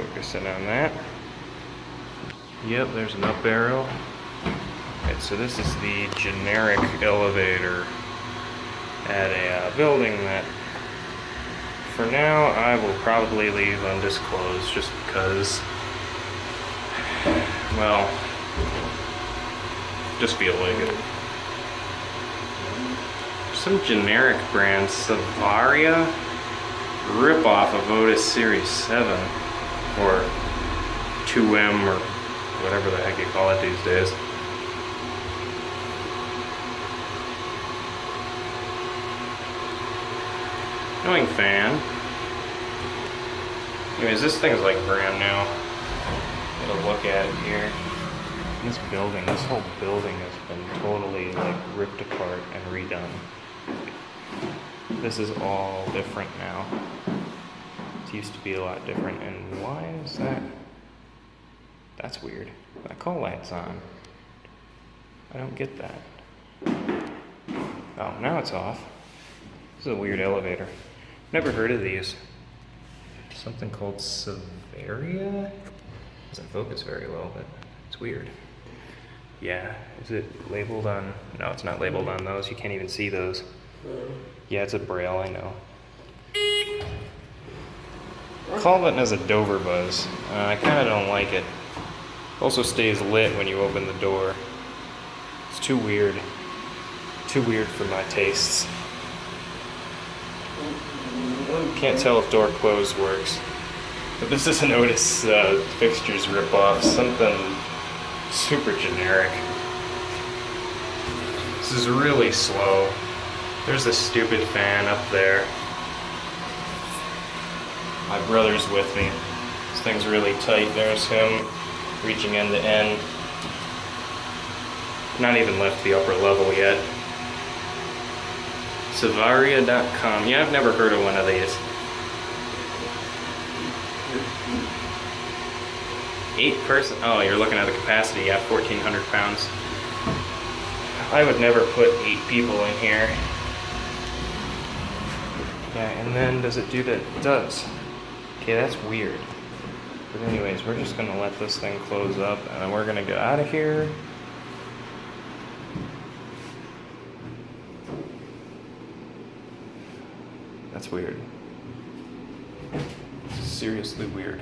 focusing on that. Yep, there's an up arrow. Right, so this is the generic elevator at a building that for now I will probably leave undisclosed just because, well, just feel like it. Some generic brand, Savaria, ripoff of Otis Series N2 or 2M or whatever the heck you call it these days. Annoying fan. Anyways, this thing's like brand new. Get a look at it here. This building, this whole building has been totally like ripped apart and redone. This is all different now. It used to be a lot different, and why is that? That's weird. That call light's on. I don't get that. Oh, now it's off. This is a weird elevator. Never heard of these. Something called Savaria? Doesn't focus very well, but it's weird. Yeah, is it labeled on? No, it's not labeled on those. You can't even see those. Yeah, it's a braille, I know. Call button has a Dover buzz. I kind of don't like it. Also stays lit when you open the door. It's too weird. Too weird for my tastes. Can't tell if door close works. But this is an Otis fixtures ripoff. Something super generic. This is really slow. There's this stupid fan up there. My brother's with me. This thing's really tight. There's him reaching end to end. Not even left the upper level yet. Savaria.com. Yeah, I've never heard of one of these. 8-person. Oh, you're looking at the capacity. Yeah, 1,400 pounds. I would never put 8 people in here. Yeah, and then does it do that? It does. Okay, that's weird. But anyways, we're just gonna let this thing close up and then we're gonna get out of here. That's weird. Seriously weird.